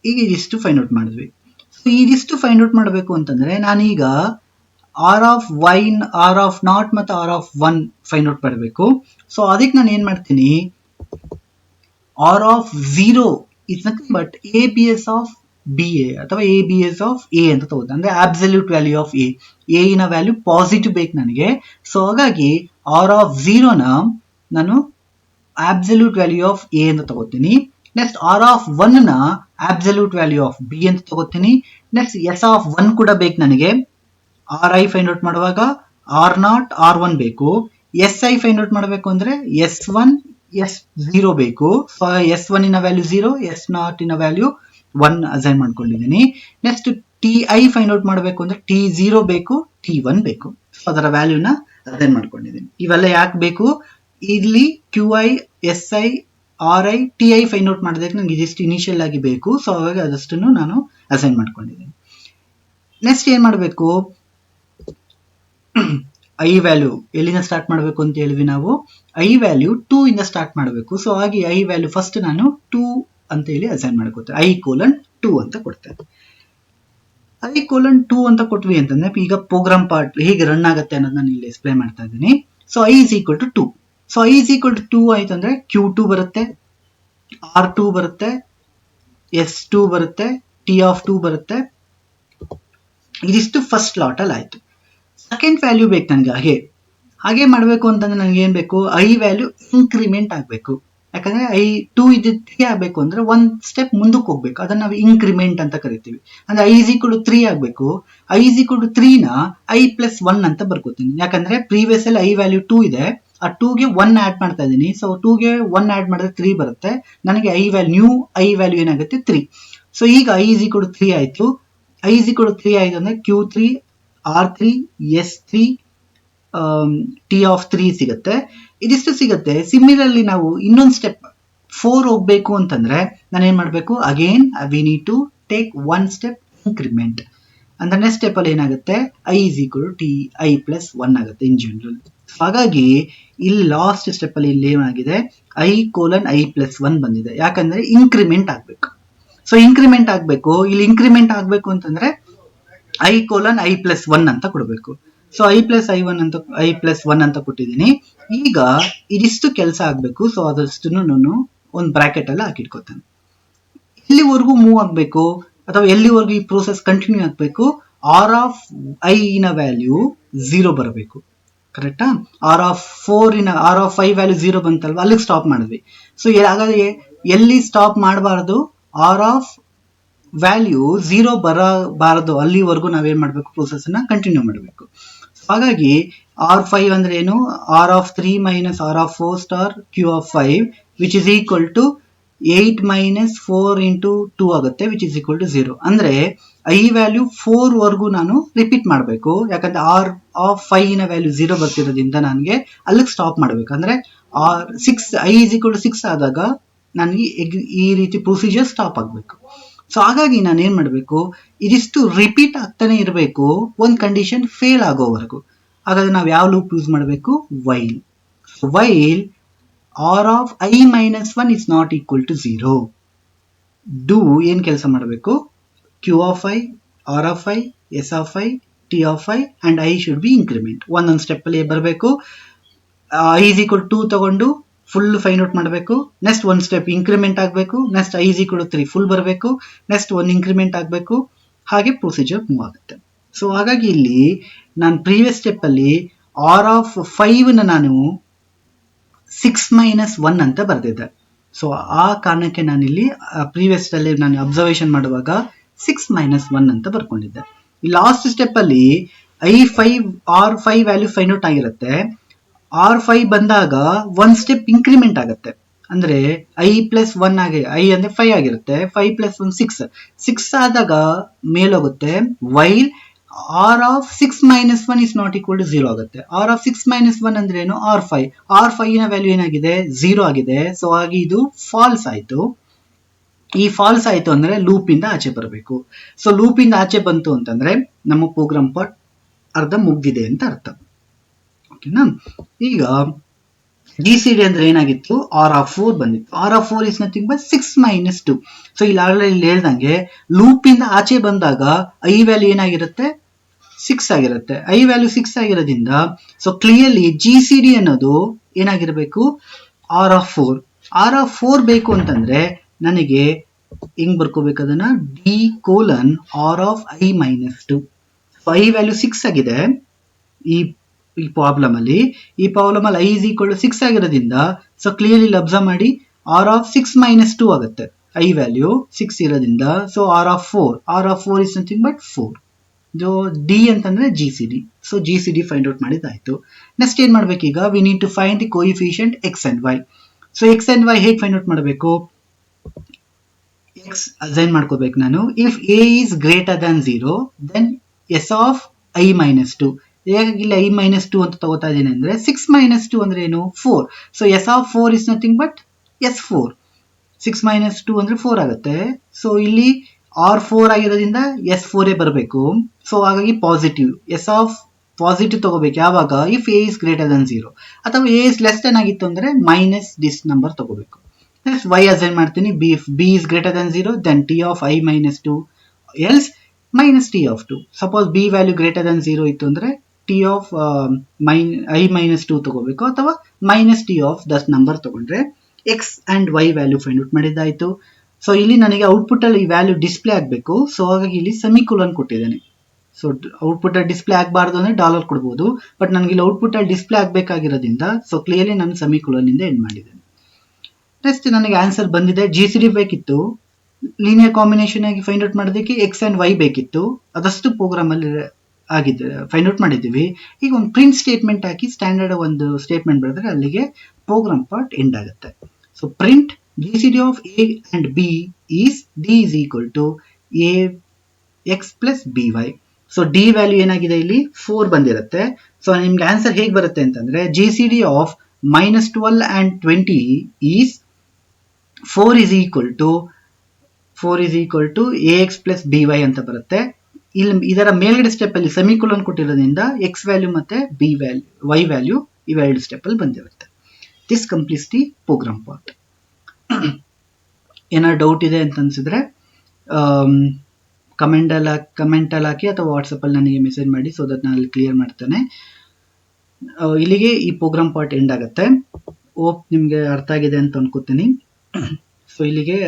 ಈಗ ಇದಿಷ್ಟು ಫೈಂಡ್ ಔಟ್ ಮಾಡಿದ್ವಿ. ಸೊ ಇದಿಷ್ಟು ಫೈಂಡ್ ಔಟ್ ಮಾಡಬೇಕು ಅಂತಂದ್ರೆ ನಾನೀಗ R of Y, R of naught ಮತ್ತು ಆರ್ ಆಫ್ 1 ಫೈಂಡ್ ಔಟ್ ಮಾಡಬೇಕು. ಸೊ ಅದಕ್ಕೆ ನಾನು ಏನ್ ಮಾಡ್ತೀನಿ, R of 0 is nothing but ABS of BA ಅಥವಾ ABS ಆಫ್ A ಅಂತ ತಗೋತೀನಿ. ಅಂದ್ರೆ ಅಬ್ಸಲ್ಯೂಟ್ ವ್ಯಾಲ್ಯೂ ಆಫ್ A ನ ವ್ಯಾಲ್ಯೂ ಪಾಸಿಟಿವ್ ಬೇಕು ನನಗೆ. ಸೊ ಹಾಗಾಗಿ ಆರ್ ಆಫ್ 0 ನ ನಾನು ಅಬ್ಸಲ್ಯೂಟ್ ವ್ಯಾಲ್ಯೂ ಆಫ್ A ಅಂತ ತಗೋತೀನಿ. ನೆಕ್ಸ್ಟ್ ಆರ್ ಆಫ್ 1 ನ ಅಬ್ಸಲ್ಯೂಟ್ ವ್ಯಾಲ್ಯೂ ಆಫ್ B ಅಂತ ತಗೋತೀನಿ. ನೆಕ್ಸ್ಟ್ ಎಸ್ ಆಫ್ 1 ಕೂಡ ಬೇಕು ನನಗೆ. RI ಫೈಂಡ್ ಔಟ್ ಮಾಡುವಾಗ R0 R1 ಬೇಕು. SI ಫೈಂಡ್ ಔಟ್ ಮಾಡಬೇಕು ಅಂದ್ರೆ S1 S0 ಬೇಕು. ಸೊ S1 ಇನ ವ್ಯಾಲ್ಯೂ 0, S0 ಇನ ವ್ಯಾಲ್ಯೂ 1 ಅಸೈನ್ ಮಾಡ್ಕೊಂಡಿದ್ದೀನಿ. ನೆಕ್ಸ್ಟ್ TI ಫೈಂಡ್ ಔಟ್ ಮಾಡಬೇಕು ಅಂದ್ರೆ T0 ಬೇಕು, T1 ಬೇಕು. ಸೊ ಅದರ ವ್ಯಾಲ್ಯೂನ ಅಸೈನ್ ಮಾಡ್ಕೊಂಡಿದ್ದೀನಿ. ಇವೆಲ್ಲ ಯಾಕೆ ಬೇಕು? ಇಲ್ಲಿ QI SI RI TI find out ಮಾಡೋದಕ್ಕೆ ನನಗೆ ಇದಿಷ್ಟು ಇನಿಷಿಯಲ್ ಆಗಿ ಬೇಕು. ಸೊ ಹಾಗಾಗಿ ಅದಷ್ಟನ್ನು ನಾನು ಅಸೈನ್ ಮಾಡ್ಕೊಂಡಿದ್ದೀನಿ. ನೆಕ್ಸ್ಟ್ ಏನ್ ಮಾಡಬೇಕು? ಐ ವ್ಯಾಲ್ಯೂ ಎಲ್ಲಿಂದ ಸ್ಟಾರ್ಟ್ ಮಾಡಬೇಕು ಅಂತ ಹೇಳಿದ್ವಿ ನಾವು. ಐ ವ್ಯಾಲ್ಯೂ 2 ಇಂದ ಸ್ಟಾರ್ಟ್ ಮಾಡಬೇಕು. ಸೊ ಹಾಗೆ ಐ ವ್ಯಾಲ್ಯೂ ಫಸ್ಟ್ ನಾನು 2 ಅಂತ ಹೇಳಿ ಅಸೈನ್ ಮಾಡ್ಕೊತೇನೆ. I:2 ಅಂತ ಕೊಡ್ತೇನೆ. I:2 ಅಂತ ಕೊಟ್ವಿ ಅಂತಂದ್ರೆ ಈಗ ಪ್ರೋಗ್ರಾಮ್ ಪಾರ್ಟ್ ಹೇಗೆ ರನ್ ಆಗುತ್ತೆ ಅನ್ನೋದು ನಾನು ಇಲ್ಲಿ ಎಕ್ಸ್ಪ್ಲೈನ್ ಮಾಡ್ತಾ ಇದ್ದೀನಿ. So I=2. ಸೊ I=2 ಆಯ್ತು ಅಂದ್ರೆ Q2 ಬರುತ್ತೆ, R2 ಬರುತ್ತೆ, S2 ಬರುತ್ತೆ, T2 ಬರುತ್ತೆ. ಇದಿಷ್ಟು ಫಸ್ಟ್ ಲಾಟ್ ಅಲ್ಲಿ ಆಯ್ತು. ಸೆಕೆಂಡ್ ವ್ಯಾಲ್ಯೂ ಬೇಕು ನನಗೆ. ಹಾಗೆ ಮಾಡಬೇಕು ಅಂತಂದ್ರೆ ನನಗೆ ಏನ್ ಬೇಕು? ಐ ವ್ಯಾಲ್ಯೂ ಇನ್ಕ್ರಿಮೆಂಟ್ ಆಗಬೇಕು. ಯಾಕಂದ್ರೆ I2 3 ಆಗಬೇಕು ಅಂದ್ರೆ ಒಂದ್ ಸ್ಟೆಪ್ ಮುಂದಕ್ಕೆ ಹೋಗ್ಬೇಕು. ಅದನ್ನ ನಾವು ಇನ್ಕ್ರಿಮೆಂಟ್ ಅಂತ ಕರಿತೀವಿ. ಅಂದ್ರೆ I=3 ಆಗಬೇಕು. I=3 ನ I+1 ಅಂತ ಬರ್ಕೋತೀನಿ. ಯಾಕಂದ್ರೆ ಪ್ರೀವಿಯಸ್ ಅಲ್ಲಿ ಐ ವ್ಯಾಲ್ಯೂ 2 ಇದೆ, ಆ 2ಗೆ 1 ಆಡ್ ಮಾಡ್ತಾ ಇದ್ದೀನಿ. ಸೊ 2ಗೆ 1 ಆಡ್ ಮಾಡಿದ್ರೆ 3 ಬರುತ್ತೆ. ನನಗೆ ನ್ಯೂ ಐ ವ್ಯಾಲ್ಯೂ ಏನಾಗುತ್ತೆ? 3. ಸೊ ಈಗ I=3 ಆಯ್ತು. I=3 ಆಯ್ತು ಅಂದ್ರೆ Q3 R3 S3 T3 ಸಿಗುತ್ತೆ. ಇದಿಷ್ಟು ಸಿಗುತ್ತೆ. ಸಿಮಿಲರ್ಲಿ ನಾವು ಇನ್ನೊಂದು ಸ್ಟೆಪ್ 4 ಹೋಗ್ಬೇಕು ಅಂತಂದ್ರೆ ನಾನು ಏನ್ ಮಾಡ್ಬೇಕು? Again we need to take 1 step increment. ಅಂದ್ರೆ ನೆಕ್ಸ್ಟ್ ಸ್ಟೆಪ್ ಅಲ್ಲಿ ಏನಾಗುತ್ತೆ? I=I+1 ಆಗುತ್ತೆ ಇನ್ ಜನರಲ್. ಹಾಗಾಗಿ ಇಲ್ಲಿ ಲಾಸ್ಟ್ ಸ್ಟೆಪ್ ಅಲ್ಲಿ ಇಲ್ಲಿ ಏನಾಗಿದೆ? I:I+1 ಬಂದಿದೆ. ಯಾಕಂದ್ರೆ ಇನ್ಕ್ರಿಮೆಂಟ್ ಆಗ್ಬೇಕು. ಸೊ ಇನ್ಕ್ರಿಮೆಂಟ್ ಆಗ್ಬೇಕು. ಇಲ್ಲಿ ಇನ್ಕ್ರಿಮೆಂಟ್ ಆಗ್ಬೇಕು ಅಂತಂದ್ರೆ I:I+1 ಅಂತ ಕೊಡಬೇಕು. ಸೊ I+1 ಅಂತ ಕೊಟ್ಟಿದ್ದೀನಿ. ಈಗ ಇದಿಷ್ಟು ಕೆಲಸ ಆಗ್ಬೇಕು. ಸೊ ಅದಷ್ಟು ನಾನು ಒಂದು ಬ್ರಾಕೆಟ್ ಅಲ್ಲಿ ಹಾಕಿಟ್ಕೋತೇನೆ. ಎಲ್ಲಿವರೆಗೂ ಮೂವ್ ಆಗ್ಬೇಕು ಅಥವಾ ಎಲ್ಲಿವರೆಗೂ ಈ ಪ್ರೋಸೆಸ್ ಕಂಟಿನ್ಯೂ ಆಗ್ಬೇಕು? ಆರ್ ಆಫ್ ಐ ನ ವ್ಯಾಲ್ಯೂ 0 ಬರಬೇಕು. ಕರೆಕ್ಟಾ? ಆರ್ ಆಫ್ 5 ವ್ಯಾಲ್ಯೂ 0 ಬಂತಲ್ವಾ, ಅಲ್ಲಿಗೆ ಸ್ಟಾಪ್ ಮಾಡಿದ್ವಿ. ಸೊ ಹಾಗಾದ್ರೆ ಎಲ್ಲಿ ಸ್ಟಾಪ್ ಮಾಡಬಾರದು? ಆರ್ ಆಫ್ ವ್ಯಾಲ್ಯೂ 0 ಬರಬಾರದು ಅಲ್ಲಿವರೆಗೂ ನಾವೇನ್ ಮಾಡ್ಬೇಕು? ಪ್ರೋಸೆಸ್ ಅನ್ನ ಕಂಟಿನ್ಯೂ ಮಾಡಬೇಕು. ಹಾಗಾಗಿ R5 ಅಂದ್ರೆ ಏನು? R of 3 minus R of 4 star Q of 5 which is equal to 8 minus 4 into 2 ಆಗುತ್ತೆ, which is equal to 0. ಅಂದ್ರೆ I ವ್ಯಾಲ್ಯೂ 4 ವರೆಗೂ ನಾನು ರಿಪೀಟ್ ಮಾಡಬೇಕು. ಯಾಕಂದ್ರೆ R of 5 ನ ವ್ಯಾಲ್ಯೂ 0 ಬರ್ತಿರೋದ್ರಿಂದ ನನಗೆ ಅಲ್ಲಿಗೆ ಸ್ಟಾಪ್ ಮಾಡಬೇಕು. ಅಂದ್ರೆ I=6 ಆದಾಗ ನನಗೆ ಈ ರೀತಿ ಪ್ರೊಸೀಜರ್ ಸ್ಟಾಪ್ ಆಗಬೇಕು. ಸೊ ಹಾಗಾಗಿ ನಾನು ಏನ್ ಮಾಡಬೇಕು? ಇದಿಷ್ಟು ರಿಪೀಟ್ ಆಗ್ತಾನೆ ಇರಬೇಕು ಒಂದು ಕಂಡೀಷನ್ ಫೇಲ್ ಆಗೋವರೆಗೂ. ಹಾಗಾದ್ರೆ ನಾವು ಯಾವ ಲೂಪ್ ಯೂಸ್ ಮಾಡಬೇಕು? While. While R of I-1 is not equal to 0. Do ಏನ್ ಕೆಲಸ ಮಾಡಬೇಕು? Q of I, R of I, S of I, T of I and I should be increment. ಒಂದೊಂದು step ಅಲ್ಲಿ ಬರಬೇಕು. I=2 ತಗೊಂಡು full find out ಮಾಡಬೇಕು. Next ಒಂದು step increment ಆಗಬೇಕು. ನೆಕ್ಸ್ಟ್ I=3 ಫುಲ್ ಬರಬೇಕು. ನೆಕ್ಸ್ಟ್ ಒಂದು ಇನ್ಕ್ರಿಮೆಂಟ್ ಆಗಬೇಕು. ಹಾಗೆ ಪ್ರೊಸೀಜರ್ ಮೂವ್ ಆಗುತ್ತೆ. ಸೊ ಹಾಗಾಗಿ ಇಲ್ಲಿ ನಾನು ಪ್ರೀವಿಯಸ್ ಸ್ಟೆಪ್ ಅಲ್ಲಿ ಆರ್ ಆಫ್ 5 ನ ನಾನು 6-1 ಅಂತ ಬರ್ದಿದ್ದೆ. ಸೊ ಆ ಕಾರಣಕ್ಕೆ ನಾನಿಲ್ಲಿ ಪ್ರೀವಿಯಸ್ ಅಲ್ಲಿ ನಾನು ಅಬ್ಸರ್ವೇಷನ್ ಮಾಡುವಾಗ 6-1 ಅಂತ ಬರ್ಕೊಂಡಿದ್ದೆ. ಈ ಲಾಸ್ಟ್ ಸ್ಟೆಪ್ ಅಲ್ಲಿ R5 ವ್ಯಾಲ್ಯೂ ಫೈಂಡ್ ಔಟ್ ಆಗಿರುತ್ತೆ. R5 ಬಂದಾಗ ಒಂದ್ ಸ್ಟೆಪ್ ಇನ್ಕ್ರಿಮೆಂಟ್ ಆಗುತ್ತೆ. ಅಂದ್ರೆ I+1 ಆಗಿ I ಅಂದ್ರೆ 5 ಆಗಿರುತ್ತೆ. 5+1 6 ಆದಾಗ ಮೇಲೋಗುತ್ತೆ. While R of 6-1 is not equal to 0 ಆಗುತ್ತೆ. R of 6-1 ಅಂದ್ರೆ ಏನು? R5 ನ ವ್ಯಾಲ್ಯೂ ಏನಾಗಿದೆ? 0 ಆಗಿದೆ. ಸೊ ಹಾಗೆ ಇದು ಫಾಲ್ಸ್ ಆಯ್ತು. ಈ ಫಾಲ್ಸ್ ಆಯ್ತು ಅಂದ್ರೆ ಲೂಪ್ ಇಂದ ಆಚೆ ಬರಬೇಕು. ಸೊ ಲೂಪ್ ಇಂದ ಆಚೆ ಬಂತು ಅಂತಂದ್ರೆ ನಮ್ಮ ಪ್ರೋಗ್ರಾಮ್ ಪಾರ್ಟ್ ಅರ್ಧ ಮುಗ್ದಿದೆ ಅಂತ ಅರ್ಥ. ಓಕೆನಾ? ಈಗ GCD ಅಂದ್ರೆ ಏನಾಗಿತ್ತು? R of 4 ಬಂದಿತ್ತು. R of 4 is nothing but 6-2. So ಇಲ್ಲಿ ಆಲ್ರೆಡಿ ಹೇಳ್ದಂಗೆ ಲೂಪ್ ಇಂದ ಆಚೆ ಬಂದಾಗ I ವ್ಯಾಲ್ಯೂ ಏನಾಗಿರುತ್ತೆ? 6 ಆಗಿರುತ್ತೆ. I ವ್ಯಾಲ್ಯೂ 6 ಆಗಿರೋದ್ರಿಂದ ಸೊ ಕ್ಲಿಯರ್ಲಿ GCD ಅನ್ನೋದು ಏನಾಗಿರ್ಬೇಕು? R of 4. ಆರ್ ಆಫ್ 4 ಬೇಕು ಅಂತಂದ್ರೆ ನನಗೆ ಹೆಂಗ್ ಬರ್ಕೋಬೇಕು ಅದನ್ನ, D colon R of I minus 2. I value 6 ಆಗಿದೆ ಈ ಪ್ರಾಬ್ಲಮ್ ಅಲ್ಲಿ. ಈ ಪ್ರಾಬ್ಲಮ್ ಅಲ್ಲಿ ಐ ಇಸ್ ಈಕ್ವಲ್ ಟು 6 ಆಗಿರೋದ್ರಿಂದ ಸೊ ಕ್ಲಿಯರ್ಲಿ ಅಬ್ಸರ್ವ್ ಮಾಡಿ ಆರ್ ಆಫ್ 6 ಮೈನಸ್ 2 ಆಗುತ್ತೆ. ಐ ವ್ಯಾಲ್ಯೂ 6 ಇರೋದ್ರಿಂದ so R of 4 is nothing but 4. D ಅಂತಂದ್ರೆ G C D. So G C D find out ಮಾಡಿದಾಯ್ತು. ನೆಕ್ಸ್ಟ್ ಏನ್ ಮಾಡ್ಬೇಕೀಗ, we need to find the coefficient X and Y. So X and Y ಹೇಗೆ find out ಮಾಡಬೇಕು, X assign ಮಾಡ್ಕೋಬೇಕು ನಾನು. If A is greater than 0 then S of I minus 2. ಹೇಗಾಗಿ ಇಲ್ಲಿ I minus 2 ಅಂತ ತಗೋತಾ ಇದ್ದೀನಿ ಅಂದ್ರೆ 6 ಮೈನಸ್ 2 ಅಂದ್ರೆ ಏನು, 4. So S of 4 is nothing but S 4. 6 minus 2 ಅಂದ್ರೆ 4 ಆಗುತ್ತೆ. ಸೊ ಇಲ್ಲಿ ಆರ್ 4 ಆಗಿರೋದ್ರಿಂದ ಎಸ್ 4 ಬರಬೇಕು. ಸೊ ಹಾಗಾಗಿ ಪಾಸಿಟಿವ್, ಎಸ್ ಆಫ್ ಪಾಸಿಟಿವ್ ತಗೋಬೇಕು ಯಾವಾಗ, if A is greater than 0, ಅಥವಾ ಎ ಇಸ್ ಲೆಸ್ ದನ್ ಆಗಿತ್ತು ಅಂದ್ರೆ ಮೈನಸ್ ದಿಸ್ ನಂಬರ್ ತಗೋಬೇಕು. ನೆಕ್ಸ್ಟ್ ವೈ ಅಸೈನ್ ಮಾಡ್ತೀನಿ, B is greater than 0 then T of I minus 2 else minus T of 2. Suppose B value greater than 0 ಇತ್ತು ಅಂದ್ರೆ T of I minus 2 ತಗೋಬೇಕು, ಅಥವಾ minus T of thus number ತಗೊಂಡ್ರೆ X and Y value find out ಮಾಡಿದ್ದಾಯ್ತು. So ಇಲ್ಲಿ ನನಗೆ output ಅಲ್ಲಿ ಈ ವ್ಯಾಲ್ಯೂ ಡಿಸ್ಪ್ಲೇ ಆಗಬೇಕು. ಸೊ ಹಾಗಾಗಿ ಇಲ್ಲಿ ಸೆಮಿಕೋಲನ್ ಕೊಟ್ಟಿದ್ದೇನೆ. ಸೊ ಔಟ್ಪುಟ್ ಅಲ್ಲಿ ಡಿಸ್ಪ್ಲೇ ಆಗಬಾರ್ದು ಅಂದ್ರೆ ಡಾಲರ್ ಕೊಡ್ಬೋದು, ಬಟ್ ನನಗೆ ಇಲ್ಲಿ ಔಟ್ಪುಟ್ ಅಲ್ಲಿ ಡಿಸ್ಪ್ಲೇ ಆಗಬೇಕಾಗಿರೋದ್ರಿಂದ ಸೊ ಕ್ಲಿಯರ್ಲಿ ನಾನು ಸೆಮಿಕೋಲನ್ ಇಂದ ಎಂಡ್ ಮಾಡಿದ್ದೇನೆ. ನೆಕ್ಸ್ಟ್ ನನಗೆ ಆನ್ಸರ್ ಬಂದಿದೆ. ಜಿ ಸಿ ಡಿ ಬೇಕಿತ್ತು, ಲೀನಿಯರ್ ಕಾಂಬಿನೇಷನ್ ಆಗಿ ಫೈಂಡ್ ಔಟ್ ಮಾಡೋದಕ್ಕೆ ಎಕ್ಸ್ ಅಂಡ್ ವೈ ಬೇಕಿತ್ತು. ಅದಷ್ಟು ಪ್ರೋಗ್ರಾಮ್ ಅಲ್ಲಿ ಆಗಿದೆ, ಫೈಂಡ್ ಔಟ್ ಮಾಡಿದ್ದೀವಿ. ಈಗ ಒಂದು ಪ್ರಿಂಟ್ ಸ್ಟೇಟ್ಮೆಂಟ್ ಹಾಕಿ ಸ್ಟ್ಯಾಂಡರ್ಡ್ ಒಂದು ಸ್ಟೇಟ್ಮೆಂಟ್ ಬರೆದ್ರೆ ಅಲ್ಲಿಗೆ ಪ್ರೋಗ್ರಾಮ್ ಪಾರ್ಟ್ ಎಂಡ್ ಆಗುತ್ತೆ. So print GCD of A and B is D is equal to A x plus by. So D value ಏನಾಗಿದೆ ಇಲ್ಲಿ 4 ಬಂದಿರುತ್ತೆ. ಸೊ ನಿಮ್ಗೆ ಆನ್ಸರ್ ಹೇಗೆ ಬರುತ್ತೆ ಅಂತಂದ್ರೆ GCD of -12 and 20 is 4 is equal to AX plus BY ಅಂತ ಬರುತ್ತೆ. ಇಲ್ಲಿ ಇದರ ಮೇಲ್ಗಡೆ ಸ್ಟೆಪ್ ಅಲ್ಲಿ ಸೆಮಿಕೋಲನ್ ಕೊಟ್ಟಿರೋದ್ರಿಂದ ಎಕ್ಸ್ ವ್ಯಾಲ್ಯೂ ಮತ್ತೆ ಬಿ ವ್ಯಾಲ್ಯೂ ವೈ ವ್ಯಾಲ್ಯೂ ಇವೆರಡು ಸ್ಟೆಪ್ ಅಲ್ಲಿ ಬಂದಿರುತ್ತೆ. This completes the program part. ಏನಾದ್ರು ಡೌಟ್ ಇದೆ ಅಂತ ಅನ್ಸಿದ್ರೆ ಕಮೆಂಟ್ ಅಲ್ಲಿ ಹಾಕಿ ಅಥವಾ ವಾಟ್ಸಪ್ ಅಲ್ಲಿ ನನಗೆ ಮೆಸೇಜ್ ಮಾಡಿ, ಸೊ ದಟ್ ನಾನು ಅಲ್ಲಿ ಕ್ಲಿಯರ್ ಮಾಡ್ತೇನೆ. ಇಲ್ಲಿಗೆ ಈ ಪ್ರೋಗ್ರಾಮ್ ಪಾರ್ಟ್ ಎಂಡ್ ಆಗುತ್ತೆ. ಹೋಪ್ ನಿಮ್ಗೆ ಅರ್ಥ ಆಗಿದೆ ಅಂತ ಅನ್ಕೋತೀನಿ. ಸೊ ಇಲ್ಲಿಗೆ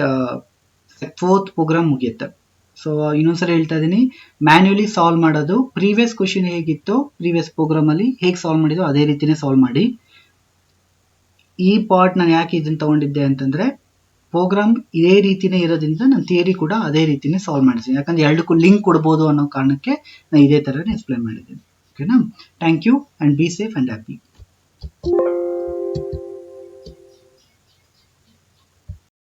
4th ಪ್ರೋಗ್ರಾಮ್ ಮುಗಿಯುತ್ತೆ. ಸೊ ಇನ್ನೊಂದ್ಸರಿ ಹೇಳ್ತಾ ಇದ್ದೀನಿ, ಮ್ಯಾನ್ಯುಯಲಿ ಸಾಲ್ವ್ ಮಾಡೋದು, ಪ್ರೀವಿಯಸ್ ಕ್ವಶನ್ ಹೇಗಿತ್ತು ಪ್ರೀವಿಯಸ್ ಪ್ರೋಗ್ರಾಮ್ ಅಲ್ಲಿ ಹೇಗೆ ಸಾಲ್ವ್ ಮಾಡಿದೋ ಅದೇ ರೀತಿನೇ ಸಾಲ್ವ್ ಮಾಡಿ. ಈ ಪಾರ್ಟ್ ನಾನು ಯಾಕೆ ಇದನ್ನ ತಗೊಂಡಿದ್ದೆ ಅಂತಂದ್ರೆ ಪ್ರೋಗ್ರಾಮ್ ಇದೇ ರೀತಿನೇ ಇರೋದ್ರಿಂದ ನಾನು ಥಿಯರಿ ಕೂಡ ಅದೇ ರೀತಿನೇ ಸಾಲ್ವ್ ಮಾಡಿದ್ದೀನಿ. ಯಾಕಂದ್ರೆ ಎರಡಕ್ಕೂ ಲಿಂಕ್ ಕೊಡ್ಬೋದು ಅನ್ನೋ ಕಾರಣಕ್ಕೆ ನಾನು ಇದೇ ಥರನೇ ಎಕ್ಸ್ಪ್ಲೈನ್ ಮಾಡಿದ್ದೀನಿ. ಓಕೆನಾ? Thank you and be safe and happy.